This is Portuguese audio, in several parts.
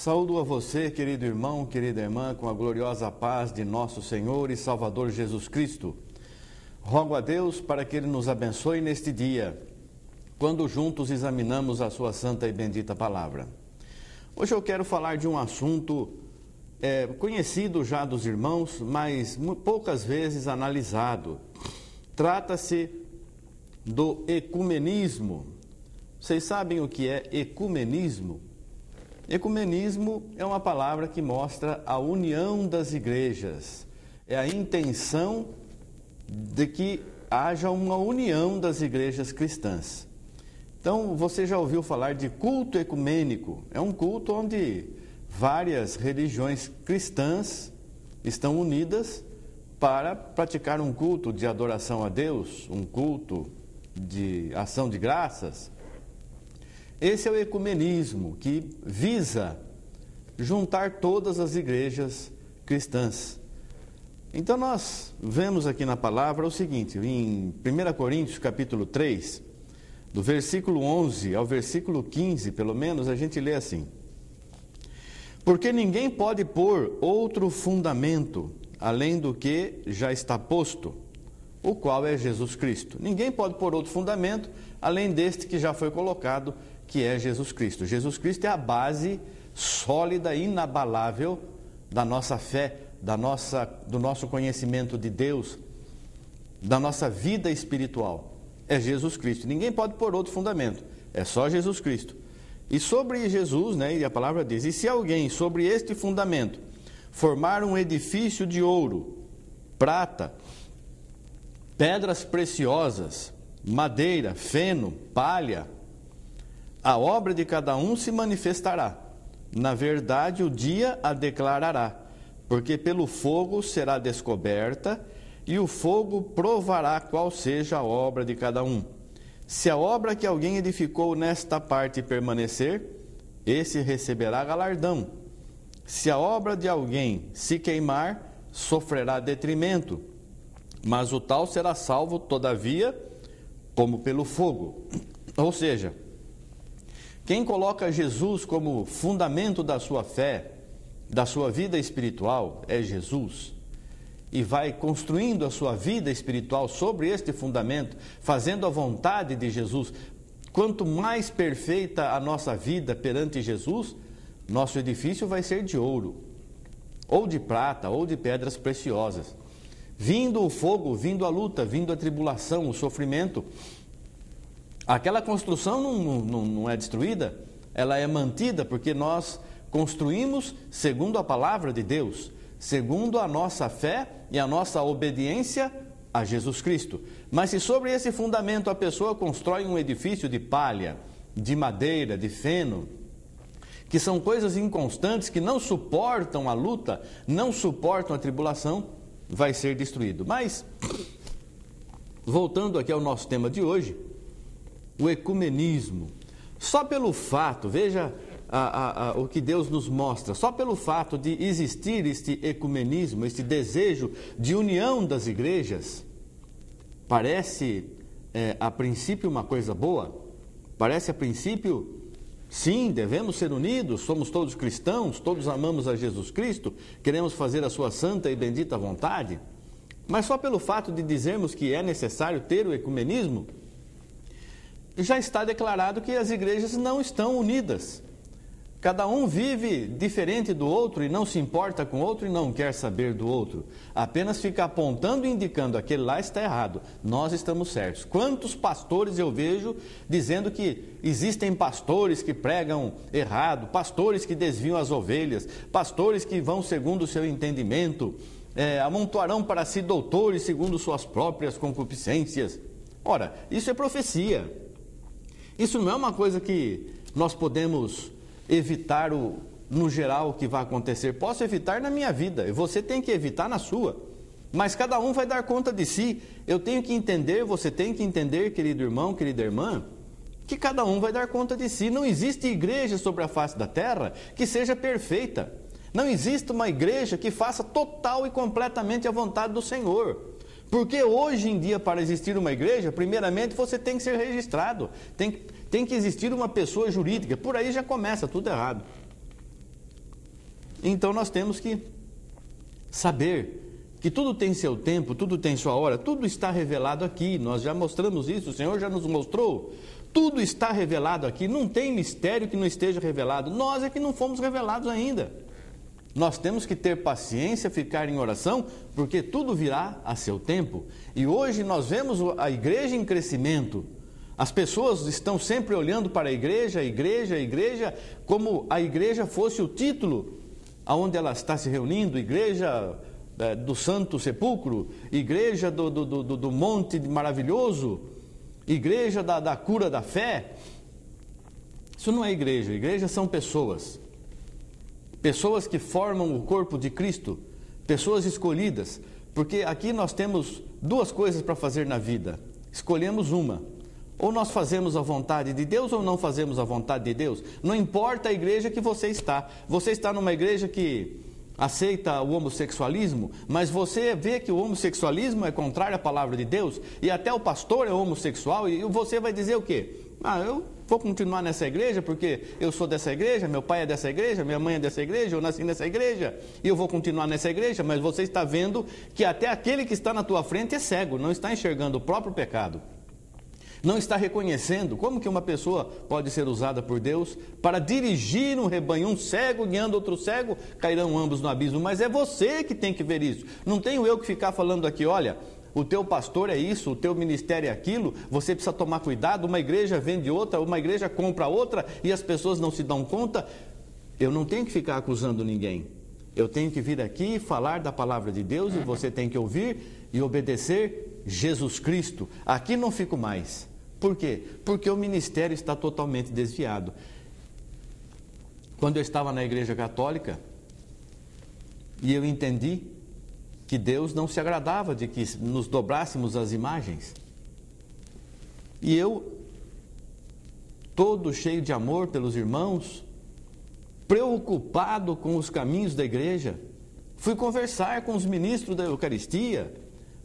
Saúdo a você, querido irmão, querida irmã, com a gloriosa paz de nosso Senhor e Salvador Jesus Cristo. Rogo a Deus para que Ele nos abençoe neste dia, quando juntos examinamos a sua santa e bendita palavra. Hoje eu quero falar de um assunto conhecido já dos irmãos, mas poucas vezes analisado. Trata-se do ecumenismo. Vocês sabem o que é ecumenismo? Ecumenismo é uma palavra que mostra a união das igrejas. É a intenção de que haja uma união das igrejas cristãs. Então, você já ouviu falar de culto ecumênico? É um culto onde várias religiões cristãs estão unidas para praticar um culto de adoração a Deus, um culto de ação de graças. Esse é o ecumenismo, que visa juntar todas as igrejas cristãs. Então nós vemos aqui na palavra o seguinte, em 1 Coríntios capítulo 3, do versículo 11 ao versículo 15, pelo menos, a gente lê assim: Porque ninguém pode pôr outro fundamento, além do que já está posto, o qual é Jesus Cristo. Ninguém pode pôr outro fundamento, além deste que já foi colocado, que é Jesus Cristo. Jesus Cristo é a base sólida e inabalável da nossa fé, do nosso conhecimento de Deus, da nossa vida espiritual. É Jesus Cristo. Ninguém pode pôr outro fundamento. É só Jesus Cristo. E sobre Jesus, e a palavra diz, e se alguém sobre este fundamento formar um edifício de ouro, prata, pedras preciosas, madeira, feno, palha, a obra de cada um se manifestará. Na verdade, o dia a declarará, porque pelo fogo será descoberta, e o fogo provará qual seja a obra de cada um. Se a obra que alguém edificou nesta parte permanecer, esse receberá galardão. Se a obra de alguém se queimar, sofrerá detrimento, mas o tal será salvo, todavia, como pelo fogo. Ou seja, quem coloca Jesus como fundamento da sua fé, da sua vida espiritual, é Jesus. E vai construindo a sua vida espiritual sobre este fundamento, fazendo a vontade de Jesus. Quanto mais perfeita a nossa vida perante Jesus, nosso edifício vai ser de ouro, ou de prata, ou de pedras preciosas. Vindo o fogo, vindo a luta, vindo a tribulação, o sofrimento, aquela construção não é destruída, ela é mantida, porque nós construímos segundo a palavra de Deus, segundo a nossa fé e a nossa obediência a Jesus Cristo. Mas se sobre esse fundamento a pessoa constrói um edifício de palha, de madeira, de feno, que são coisas inconstantes, que não suportam a luta, não suportam a tribulação, vai ser destruído. Mas, voltando aqui ao nosso tema de hoje, o ecumenismo, só pelo fato, veja o que Deus nos mostra, só pelo fato de existir este ecumenismo, este desejo de união das igrejas, parece a princípio uma coisa boa, parece a princípio, sim, devemos ser unidos, somos todos cristãos, todos amamos a Jesus Cristo, queremos fazer a sua santa e bendita vontade, mas só pelo fato de dizermos que é necessário ter o ecumenismo, já está declarado que as igrejas não estão unidas. Cada um vive diferente do outro e não se importa com o outro e não quer saber do outro. Apenas fica apontando e indicando, aquele lá está errado, nós estamos certos. Quantos pastores eu vejo dizendo que existem pastores que pregam errado, pastores que desviam as ovelhas, pastores que vão segundo o seu entendimento, amontoarão para si doutores segundo suas próprias concupiscências. Ora, isso é profecia. Isso não é uma coisa que nós podemos evitar no geral o que vai acontecer. Posso evitar na minha vida, e você tem que evitar na sua. Mas cada um vai dar conta de si. Eu tenho que entender, você tem que entender, querido irmão, querida irmã, que cada um vai dar conta de si. Não existe igreja sobre a face da terra que seja perfeita. Não existe uma igreja que faça total e completamente a vontade do Senhor. Porque hoje em dia, para existir uma igreja, primeiramente você tem que ser registrado, tem que existir uma pessoa jurídica, por aí já começa tudo errado. Então nós temos que saber que tudo tem seu tempo, tudo tem sua hora, tudo está revelado aqui. Nós já mostramos isso, o Senhor já nos mostrou. Tudo está revelado aqui, não tem mistério que não esteja revelado. Nós é que não fomos revelados ainda. Nós temos que ter paciência, ficar em oração, porque tudo virá a seu tempo. E hoje nós vemos a igreja em crescimento. As pessoas estão sempre olhando para a igreja, como a igreja fosse o título aonde ela está se reunindo, igreja do Santo Sepulcro, igreja do Monte Maravilhoso, igreja da cura da fé. Isso não é igreja, igreja são pessoas. Pessoas que formam o corpo de Cristo, pessoas escolhidas, porque aqui nós temos duas coisas para fazer na vida, escolhemos uma, ou nós fazemos a vontade de Deus ou não fazemos a vontade de Deus, não importa a igreja que você está numa igreja que aceita o homossexualismo, mas você vê que o homossexualismo é contrário à palavra de Deus, e até o pastor é homossexual, e você vai dizer o quê? Eu vou continuar nessa igreja porque eu sou dessa igreja, meu pai é dessa igreja, minha mãe é dessa igreja, eu nasci nessa igreja e eu vou continuar nessa igreja, mas você está vendo que até aquele que está na tua frente é cego, não está enxergando o próprio pecado, não está reconhecendo. Como que uma pessoa pode ser usada por Deus para dirigir um rebanho? Um cego guiando outro cego, cairão ambos no abismo, mas é você que tem que ver isso, não tenho eu que ficar falando aqui, olha, o teu pastor é isso, o teu ministério é aquilo, você precisa tomar cuidado, uma igreja vende outra, uma igreja compra outra e as pessoas não se dão conta. Eu não tenho que ficar acusando ninguém, eu tenho que vir aqui falar da palavra de Deus e você tem que ouvir e obedecer Jesus Cristo. Aqui não fico mais. Por quê? Porque o ministério está totalmente desviado. Quando eu estava na igreja católica e eu entendi que Deus não se agradava de que nos dobrássemos às imagens. E eu, todo cheio de amor pelos irmãos, preocupado com os caminhos da igreja, fui conversar com os ministros da Eucaristia,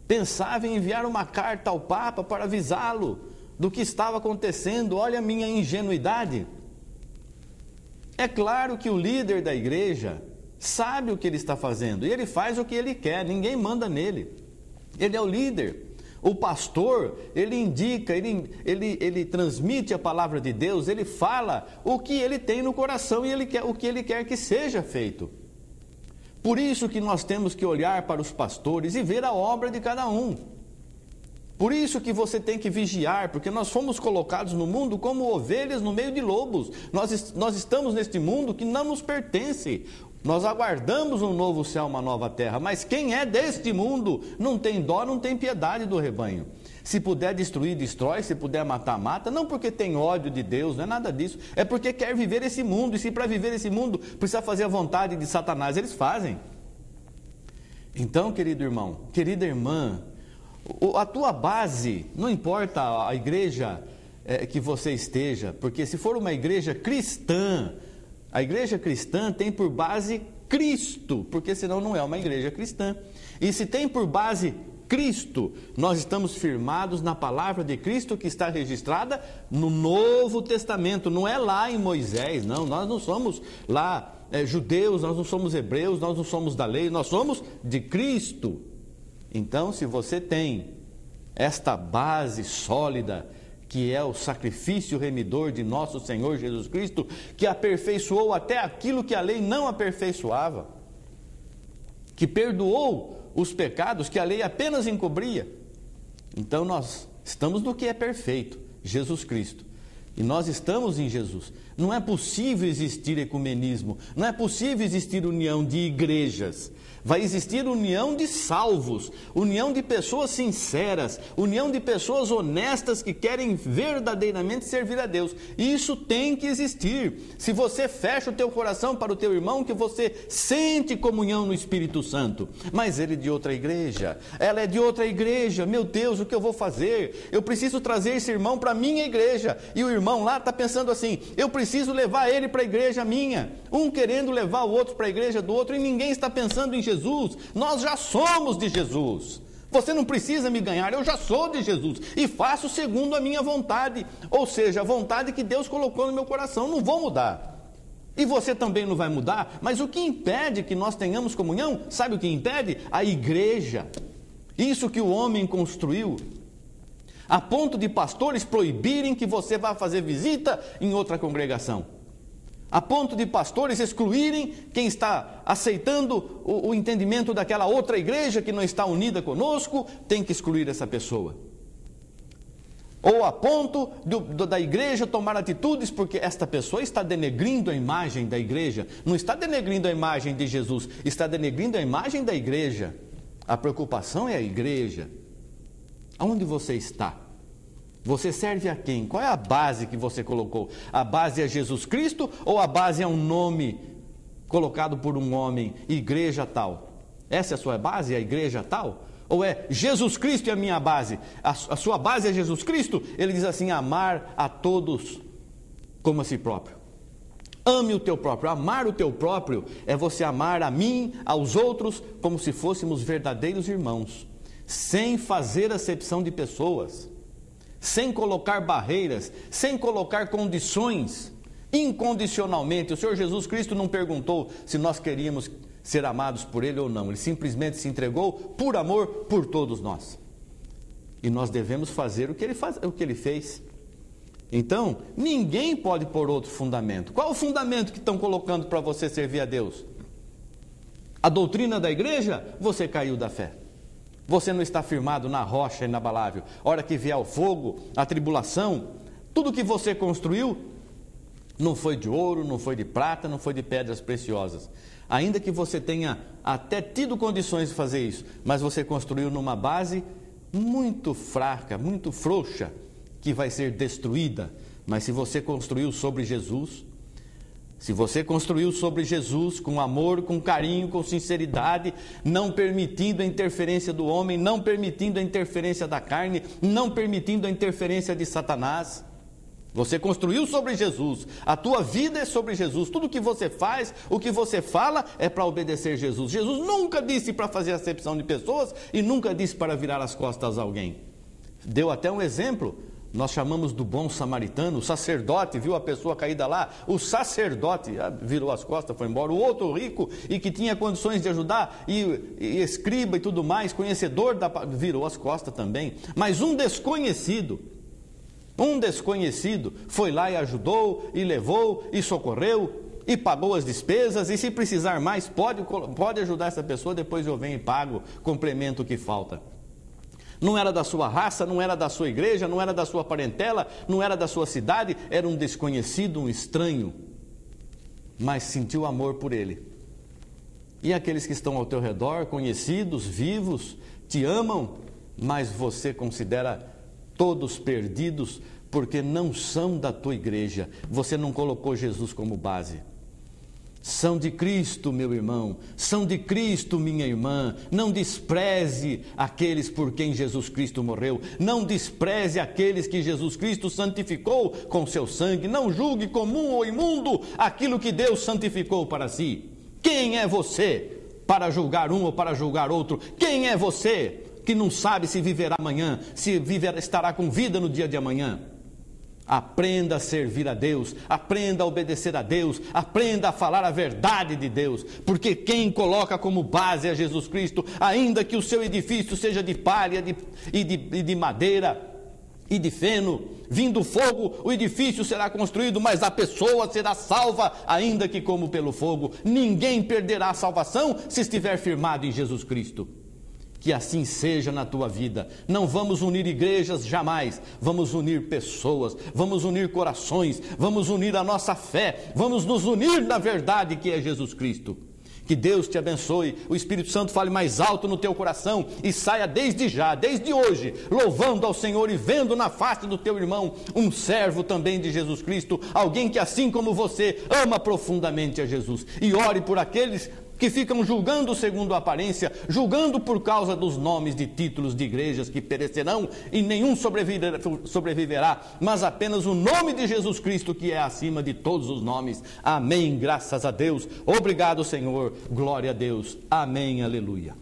pensava em enviar uma carta ao Papa para avisá-lo do que estava acontecendo. Olha a minha ingenuidade. É claro que o líder da igreja sabe o que ele está fazendo, e ele faz o que ele quer, ninguém manda nele, ele é o líder. O pastor, ele indica, ele transmite a palavra de Deus, ele fala o que ele tem no coração e o que ele quer que seja feito. Por isso que nós temos que olhar para os pastores e ver a obra de cada um. Por isso que você tem que vigiar, porque nós fomos colocados no mundo como ovelhas no meio de lobos. Nós estamos neste mundo que não nos pertence. Nós aguardamos um novo céu, uma nova terra, mas quem é deste mundo não tem dó, não tem piedade do rebanho. Se puder destruir, destrói, se puder matar, mata, não porque tem ódio de Deus, não é nada disso, é porque quer viver esse mundo, e se para viver esse mundo precisa fazer a vontade de Satanás, eles fazem. Então, querido irmão, querida irmã, a tua base, não importa a igreja que você esteja, porque se for uma igreja cristã, a igreja cristã tem por base Cristo, porque senão não é uma igreja cristã. E se tem por base Cristo, nós estamos firmados na palavra de Cristo que está registrada no Novo Testamento, não é lá em Moisés, não, nós não somos lá judeus, nós não somos hebreus, nós não somos da lei, nós somos de Cristo. Então, se você tem esta base sólida, que é o sacrifício remidor de nosso Senhor Jesus Cristo, que aperfeiçoou até aquilo que a lei não aperfeiçoava, que perdoou os pecados que a lei apenas encobria. Então nós estamos no que é perfeito, Jesus Cristo, e nós estamos em Jesus. Não é possível existir ecumenismo, não é possível existir união de igrejas. Vai existir união de salvos, união de pessoas sinceras, união de pessoas honestas que querem verdadeiramente servir a Deus. E isso tem que existir. Se você fecha o teu coração para o teu irmão, que você sente comunhão no Espírito Santo, mas ele é de outra igreja, ela é de outra igreja, meu Deus, o que eu vou fazer? Eu preciso trazer esse irmão para a minha igreja, e o irmão lá está pensando assim, eu preciso levar ele para a igreja minha, um querendo levar o outro para a igreja do outro, e ninguém está pensando em Jesus. Nós já somos de Jesus. Você não precisa me ganhar, eu já sou de Jesus e faço segundo a minha vontade, ou seja, a vontade que Deus colocou no meu coração, não vou mudar. E você também não vai mudar, mas o que impede que nós tenhamos comunhão? Sabe o que impede? A igreja. Isso que o homem construiu. A ponto de pastores proibirem que você vá fazer visita em outra congregação. A ponto de pastores excluírem quem está aceitando o entendimento daquela outra igreja que não está unida conosco, tem que excluir essa pessoa. Ou a ponto da igreja tomar atitudes porque esta pessoa está denegrindo a imagem da igreja. Não está denegrindo a imagem de Jesus, está denegrindo a imagem da igreja. A preocupação é a igreja. Aonde você está? Você serve a quem? Qual é a base que você colocou? A base é Jesus Cristo ou a base é um nome colocado por um homem, igreja tal? Essa é a sua base, a igreja tal? Ou é Jesus Cristo é a minha base? A sua base é Jesus Cristo? Ele diz assim, amar a todos como a si próprio. Ame o teu próprio. Amar o teu próprio é você amar a mim, aos outros, como se fôssemos verdadeiros irmãos. Sem fazer acepção de pessoas. Sem colocar barreiras. Sem colocar condições. Incondicionalmente. O Senhor Jesus Cristo não perguntou se nós queríamos ser amados por Ele ou não. Ele simplesmente se entregou por amor por todos nós. E nós devemos fazer o que Ele fez. Então, ninguém pode pôr outro fundamento. Qual o fundamento que estão colocando para você servir a Deus? A doutrina da igreja? Você caiu da fé. Você não está firmado na rocha inabalável. A hora que vier o fogo, a tribulação, tudo que você construiu não foi de ouro, não foi de prata, não foi de pedras preciosas. Ainda que você tenha até tido condições de fazer isso, mas você construiu numa base muito fraca, muito frouxa, que vai ser destruída. Mas se você construiu sobre Jesus, se você construiu sobre Jesus com amor, com carinho, com sinceridade, não permitindo a interferência do homem, não permitindo a interferência da carne, não permitindo a interferência de Satanás, você construiu sobre Jesus, a tua vida é sobre Jesus, tudo que você faz, o que você fala é para obedecer Jesus. Jesus nunca disse para fazer acepção de pessoas e nunca disse para virar as costas a alguém. Deu até um exemplo, nós chamamos do bom samaritano, o sacerdote viu a pessoa caída lá, o sacerdote virou as costas, foi embora. O outro rico e que tinha condições de ajudar, e escriba e tudo mais, conhecedor, virou as costas também. Mas um desconhecido foi lá e ajudou, e levou, e socorreu, e pagou as despesas, e se precisar mais, pode ajudar essa pessoa, depois eu venho e pago, complemento o que falta. Não era da sua raça, não era da sua igreja, não era da sua parentela, não era da sua cidade, era um desconhecido, um estranho, mas sentiu amor por ele. E aqueles que estão ao teu redor, conhecidos, vivos, te amam, mas você considera todos perdidos, porque não são da tua igreja, você não colocou Jesus como base. São de Cristo, meu irmão, são de Cristo, minha irmã. Não despreze aqueles por quem Jesus Cristo morreu, não despreze aqueles que Jesus Cristo santificou com seu sangue, não julgue comum ou imundo aquilo que Deus santificou para si. Quem é você para julgar um ou para julgar outro? Quem é você que não sabe se viverá amanhã, se estará com vida no dia de amanhã? Aprenda a servir a Deus, aprenda a obedecer a Deus, aprenda a falar a verdade de Deus, porque quem coloca como base a Jesus Cristo, ainda que o seu edifício seja de palha e de madeira e de feno, vindo fogo, o edifício será construído, mas a pessoa será salva, ainda que como pelo fogo. Ninguém perderá a salvação se estiver firmado em Jesus Cristo. Que assim seja na tua vida. Não vamos unir igrejas jamais, vamos unir pessoas, vamos unir corações, vamos unir a nossa fé, vamos nos unir na verdade que é Jesus Cristo. Que Deus te abençoe, o Espírito Santo fale mais alto no teu coração e saia desde já, desde hoje, louvando ao Senhor e vendo na face do teu irmão um servo também de Jesus Cristo, alguém que assim como você ama profundamente a Jesus. E ore por aqueles que ficam julgando segundo a aparência, julgando por causa dos nomes de títulos de igrejas que perecerão e nenhum sobreviverá, mas apenas o nome de Jesus Cristo que é acima de todos os nomes. Amém, graças a Deus. Obrigado, Senhor. Glória a Deus. Amém, aleluia.